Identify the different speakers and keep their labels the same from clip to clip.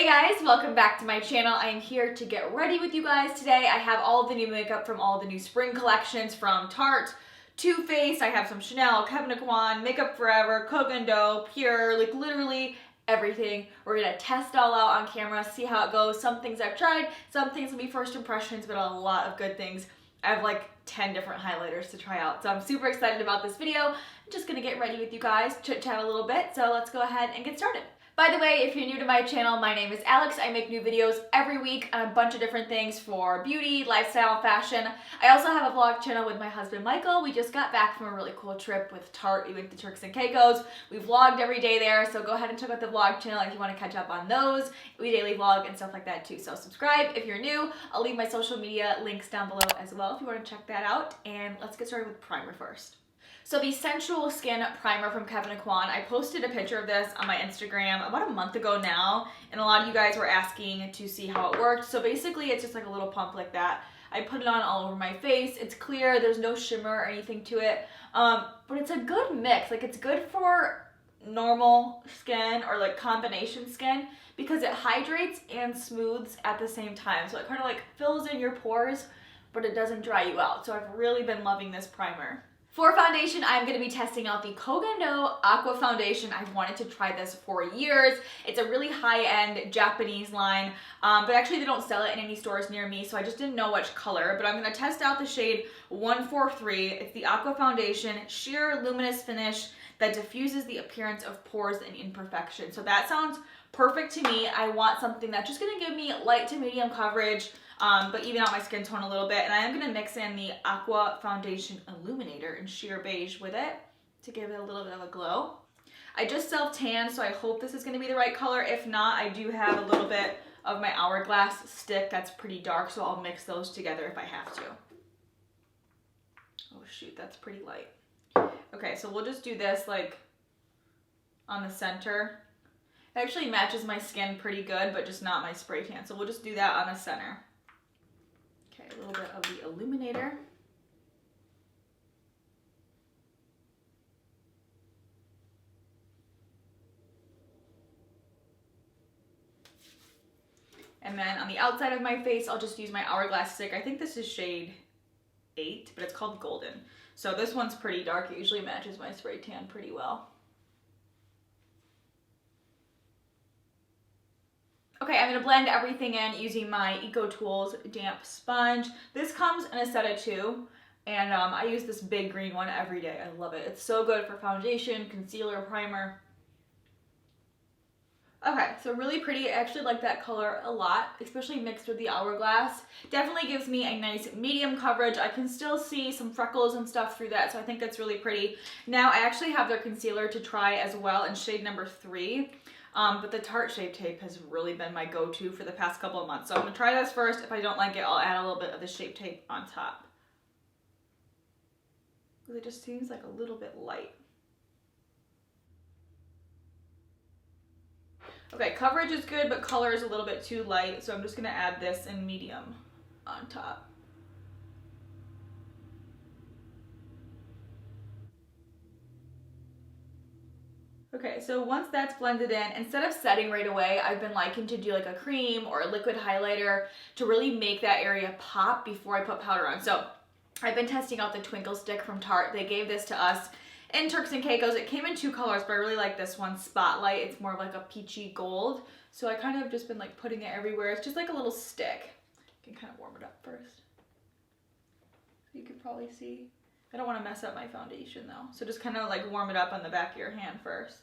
Speaker 1: guys, welcome back to my channel. I am here to get ready with you guys today. I have all of the new makeup from all the new spring collections from Tarte, Too Faced. I have some Chanel, Kevyn Aucoin, Makeup Forever, Coco Do, Pure, like literally everything. We're gonna test all out on camera, see how it goes. Some things I've tried, some things will be first impressions, but a lot of good things. I have like 10 different highlighters to try out, so I'm super excited about this video. I'm just gonna get ready with you guys, chit chat a little bit, so let's go ahead and get started. By the way, if you're new to my channel, my name is Alex. I make new videos every week on a bunch of different things for beauty, lifestyle, fashion. I also have a vlog channel with my husband Michael. We just got back from a really cool trip with Tarte. We went to Turks and Caicos. We vlogged every day there, so go ahead and check out the vlog channel if you want to catch up on those. We daily vlog and stuff like that too, so subscribe if you're new. I'll leave my social media links down below as well if you want to check that out. And let's get started with primer first. So the Sensual Skin Primer from Kevyn Aucoin, I posted a picture of this on my Instagram about a month ago now, and a lot of you guys were asking to see how it worked. So basically it's just like a little pump like that. I put it on all over my face. It's clear, there's no shimmer or anything to it, but it's a good mix. Like, it's good for normal skin or like combination skin because it hydrates and smooths at the same time. So it kind of like fills in your pores, but it doesn't dry you out. So I've really been loving this primer. For foundation, I'm going to be testing out the Coco Do Aqua Foundation. I've wanted to try this for years. It's a really high-end Japanese line, but actually they don't sell it in any stores near me, so I just didn't know which color. But I'm going to test out the shade 143. It's the Aqua Foundation Sheer Luminous Finish that diffuses the appearance of pores and imperfection. So that sounds perfect to me. I want something that's just going to give me light to medium coverage, but even out my skin tone a little bit. And I am going to mix in the Aqua Foundation Illuminator in Sheer Beige with it to give it a little bit of a glow. I just self-tanned, so I hope this is going to be the right color. If not, I do have a little bit of my Hourglass stick that's pretty dark, so I'll mix those together if I have to. Oh shoot, that's pretty light. Okay, so we'll just do this like on the center. It actually matches my skin pretty good, but just not my spray tan. So we'll just do that on the center. Okay, a little bit of the illuminator. And then on the outside of my face, I'll just use my Hourglass stick. I think this is shade 8, but it's called Golden. So this one's pretty dark. It usually matches my spray tan pretty well. Okay, I'm going to blend everything in using my Eco Tools damp sponge. This comes in a set of 2, and I use this big green one every day. I love it. It's so good for foundation, concealer, primer. Okay, so really pretty. I actually like that color a lot, especially mixed with the Hourglass. Definitely gives me a nice medium coverage. I can still see some freckles and stuff through that, so I think that's really pretty. Now, I actually have their concealer to try as well in shade number 3. But the Tarte Shape Tape has really been my go-to for the past couple of months. So I'm going to try this first. If I don't like it, I'll add a little bit of the Shape Tape on top. It just seems like a little bit light. Okay, coverage is good, but color is a little bit too light. So I'm just going to add this in medium on top. Okay, so once that's blended in, instead of setting right away, I've been liking to do like a cream or a liquid highlighter to really make that area pop before I put powder on. So I've been testing out the Twinkle Stick from Tarte. They gave this to us in Turks and Caicos. It came in 2 colors, but I really like this one, Spotlight. It's more of like a peachy gold. So I kind of just been like putting it everywhere. It's just like a little stick. You can kind of warm it up first. You could probably see. I don't want to mess up my foundation though. So just kind of like warm it up on the back of your hand first.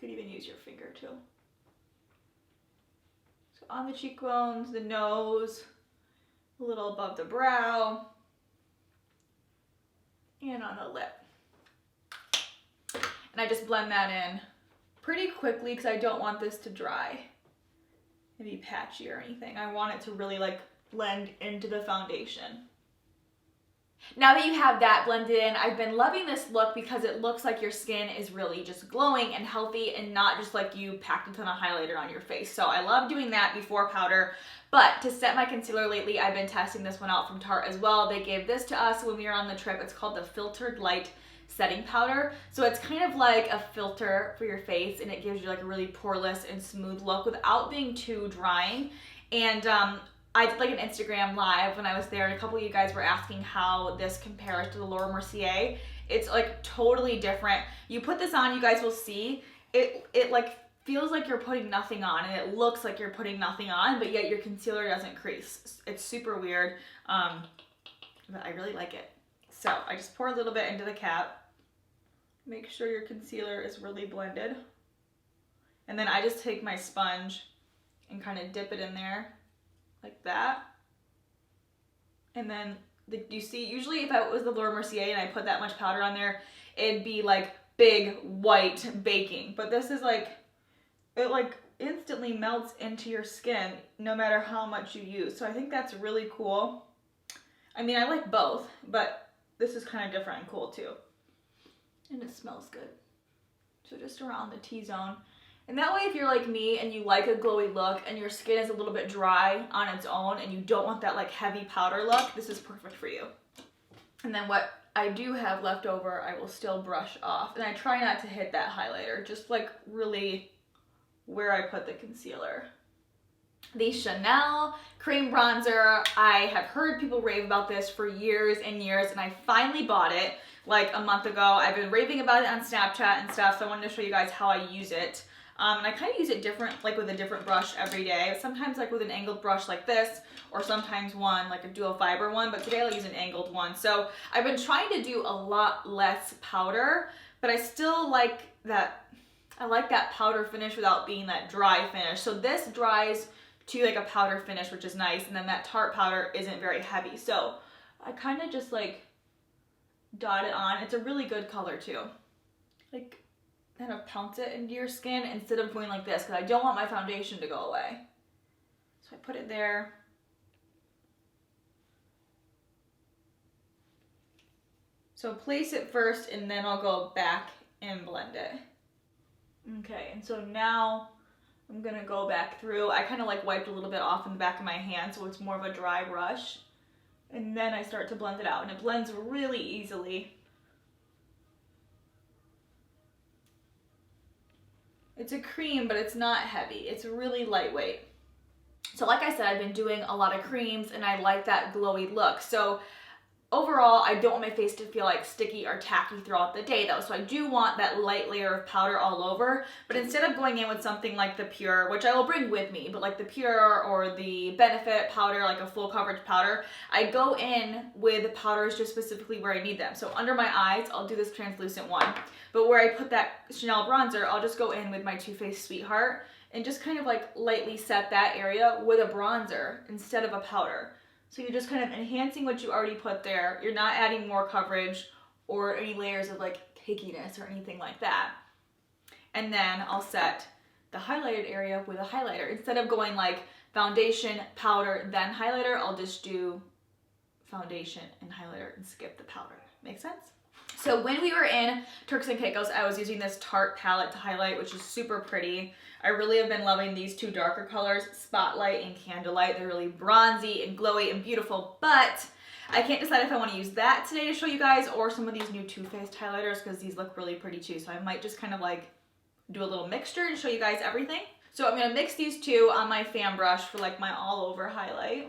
Speaker 1: You could even use your finger too. So on the cheekbones, the nose, a little above the brow, and on the lip. And I just blend that in pretty quickly because I don't want this to dry and be patchy or anything. I want it to really like blend into the foundation. Now that you have that blended in, I've been loving this look because it looks like your skin is really just glowing and healthy and not just like you packed a ton of highlighter on your face. So I love doing that before powder. But to set my concealer lately, I've been testing this one out from Tarte as well. They gave this to us when we were on the trip. It's called the Filtered Light setting powder. So it's kind of like a filter for your face, and it gives you like a really poreless and smooth look without being too drying. And I did like an Instagram live when I was there, and a couple of you guys were asking how this compares to the Laura Mercier. It's like totally different. You put this on, you guys will see, it like feels like you're putting nothing on, and it looks like you're putting nothing on, but yet your concealer doesn't crease. It's super weird, but I really like it. So I just pour a little bit into the cap. Make sure your concealer is really blended. And then I just take my sponge and kind of dip it in there like that. And then you see, usually if it was the Laura Mercier and I put that much powder on there, it'd be like big white baking. But this is like, it like instantly melts into your skin no matter how much you use. So I think that's really cool. I mean, I like both, but this is kind of different and cool too. And it smells good. So just around the T-zone. And that way, if you're like me and you like a glowy look and your skin is a little bit dry on its own and you don't want that like heavy powder look, this is perfect for you. And then what I do have left over, I will still brush off. And I try not to hit that highlighter, just like really where I put the concealer. The Chanel Cream Bronzer, I have heard people rave about this for years and years, and I finally bought it like a month ago. I've been raving about it on Snapchat and stuff, so I wanted to show you guys how I use it. And I kind of use it different, like with a different brush every day. Sometimes like with an angled brush like this, or sometimes one like a dual fiber one, but today I'll use an angled one. So I've been trying to do a lot less powder, but I still like that, I like that powder finish without being that dry finish. So this dries to like a powder finish, which is nice, and then that Tarte powder isn't very heavy. So I kind of just like dot it on. It's a really good color too. Like, kind of pounce it into your skin instead of going like this, because I don't want my foundation to go away. So I put it there. So place it first and then I'll go back and blend it. Okay, and so now I'm gonna go back through. I kind of like wiped a little bit off in the back of my hand so it's more of a dry brush. And then I start to blend it out, and it blends really easily. It's a cream, but it's not heavy. It's really lightweight. So like I said, I've been doing a lot of creams and I like that glowy look. So overall, I don't want my face to feel like sticky or tacky throughout the day though. So I do want that light layer of powder all over, but instead of going in with something like the Pure, which I will bring with me, but like the Pure or the Benefit powder, like a full coverage powder, I go in with powders just specifically where I need them. So under my eyes, I'll do this translucent one, but where I put that Chanel bronzer, I'll just go in with my Too Faced Sweetheart and just kind of like lightly set that area with a bronzer instead of a powder. So you're just kind of enhancing what you already put there. You're not adding more coverage or any layers of like cakeiness or anything like that. And then I'll set the highlighted area with a highlighter. Instead of going like foundation, powder, then highlighter, I'll just do foundation and highlighter and skip the powder. Make sense? So when we were in Turks and Caicos, I was using this Tarte palette to highlight, which is super pretty. I really have been loving these two darker colors, Spotlight and Candlelight. They're really bronzy and glowy and beautiful, but I can't decide if I want to use that today to show you guys or some of these new Too Faced highlighters, because these look really pretty too. So I might just kind of like do a little mixture to show you guys everything. So I'm going to mix these two on my fan brush for like my all over highlight.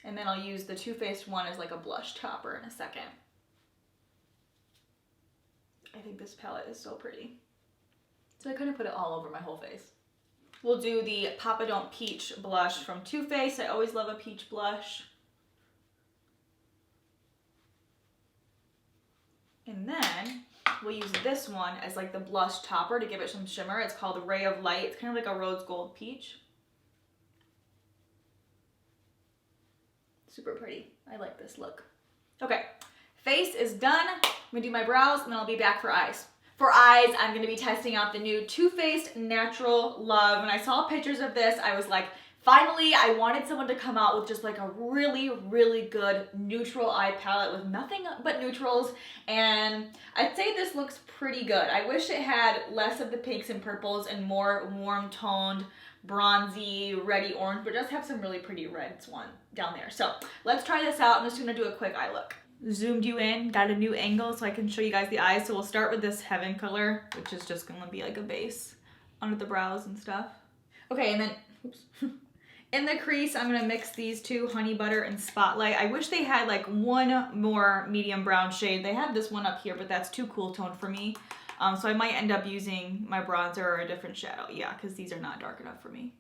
Speaker 1: And then I'll use the Too Faced one as like a blush topper in a second. I think this palette is so pretty. So I kind of put it all over my whole face. We'll do the Papa Don't Peach blush from Too Faced. I always love a peach blush. And then we'll use this one as like the blush topper to give it some shimmer. It's called Ray of Light. It's kind of like a rose gold peach. Super pretty. I like this look. Okay, face is done. I'm gonna do my brows and then I'll be back for eyes. For eyes, I'm going to be testing out the new Too Faced Natural Love. When I saw pictures of this, I was like, finally, I wanted someone to come out with just like a really, really good neutral eye palette with nothing but neutrals. And I'd say this looks pretty good. I wish it had less of the pinks and purples and more warm toned, bronzy, reddy orange, but it does have some really pretty reds one down there. So let's try this out. I'm just going to do a quick eye look. zoomed you in, got a new angle so I can show you guys the eyes. So we'll start with this Heaven color, which is just gonna be like a base under the brows and stuff. Okay, and then, oops. In the crease, I'm gonna mix these two, Honey Butter and Spotlight. I wish they had like one more medium brown shade. They have this one up here, but that's too cool tone for me. So I might end up using my bronzer or a different shadow. Yeah, because these are not dark enough for me.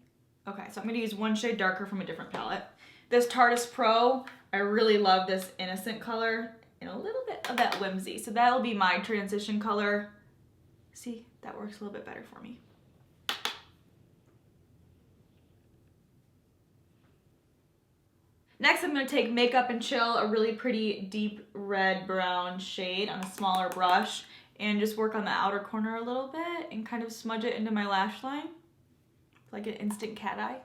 Speaker 1: Okay, so I'm gonna use one shade darker from a different palette. This Tarte Pro, I really love this Innocent color and a little bit of that Whimsy. So that'll be my transition color. See, that works a little bit better for me. Next, I'm going to take Makeup and Chill, a really pretty deep red brown shade on a smaller brush, and just work on the outer corner a little bit and kind of smudge it into my lash line. It's like an instant cat eye.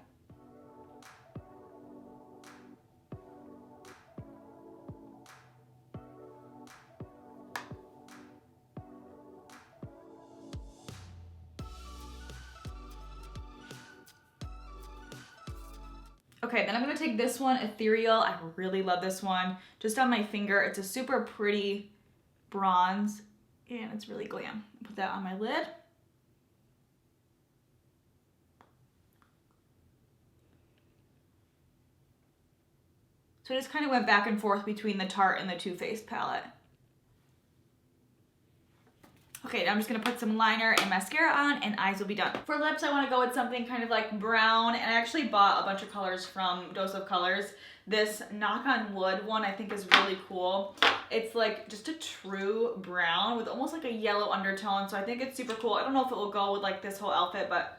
Speaker 1: Okay, then I'm gonna take this one, Ethereal. I really love this one. Just on my finger, it's a super pretty bronze and it's really glam. Put that on my lid. So I just kind of went back and forth between the Tarte and the Too Faced palette. Okay, now I'm just gonna put some liner and mascara on and eyes will be done. For lips, I wanna go with something kind of like brown, and I actually bought a bunch of colors from Dose of Colors. This Knock on Wood one I think is really cool. It's like just a true brown with almost like a yellow undertone, so I think it's super cool. I don't know if it will go with like this whole outfit, but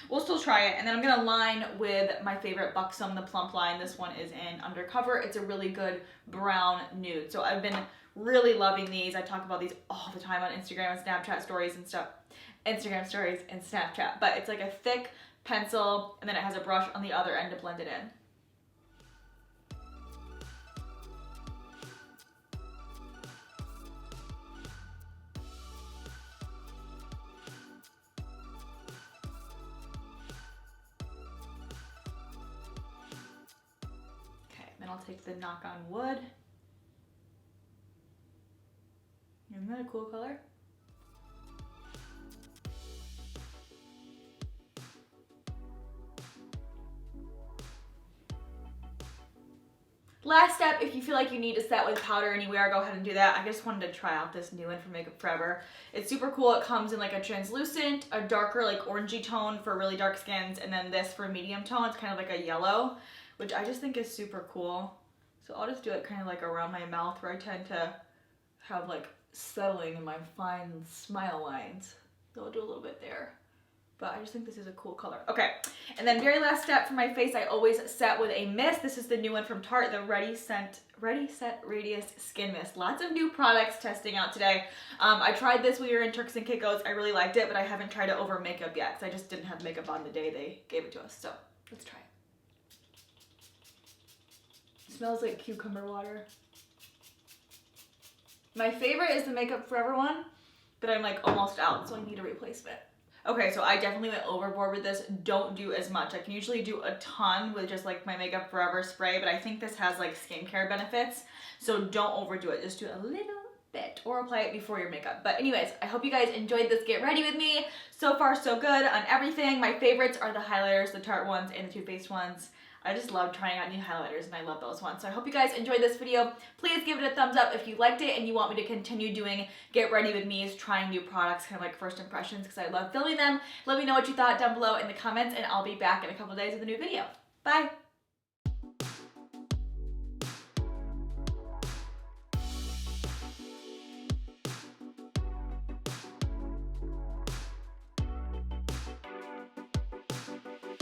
Speaker 1: we'll still try it. And then I'm gonna line with my favorite Buxom, the Plump line. This one is in Undercover. It's a really good brown nude. So I've been really loving these. I talk about these all the time on Instagram and Snapchat stories and stuff. Instagram stories and Snapchat. But it's like a thick pencil and then it has a brush on the other end to blend it in. Okay, then I'll take the Knock on Wood. Isn't that a cool color? Last step, if you feel like you need to set with powder anywhere, go ahead and do that. I just wanted to try out this new one from Makeup Forever. It's super cool. It comes in like a translucent, a darker like orangey tone for really dark skins, and then this for medium tone. It's kind of like a yellow, which I just think is super cool. So I'll just do it kind of like around my mouth where I tend to have like settling in my fine smile lines. So I'll do a little bit there. But I just think this is a cool color. Okay, and then very last step for my face, I always set with a mist. This is the new one from Tarte, the Ready Set Radius Skin Mist. Lots of new products testing out today. I tried this when we were in Turks and Caicos. I really liked it, but I haven't tried it over makeup yet because I just didn't have makeup on the day they gave it to us. So let's try it. It smells like cucumber water. My favorite is the Makeup Forever one, but I'm like almost out, so I need a replacement. Okay, so I definitely went overboard with this. Don't do as much. I can usually do a ton with just like my Makeup Forever spray, but I think this has like skincare benefits, so don't overdo it. Just do a little bit or apply it before your makeup. But anyways, I hope you guys enjoyed this Get Ready With Me. So far, so good on everything. My favorites are the highlighters, the Tarte ones, and the Too Faced ones. I just love trying out new highlighters and I love those ones. So I hope you guys enjoyed this video. Please give it a thumbs up if you liked it and you want me to continue doing Get Ready With Me's trying new products, kind of like first impressions, because I love filming them. Let me know what you thought down below in the comments and I'll be back in a couple days with a new video. Bye!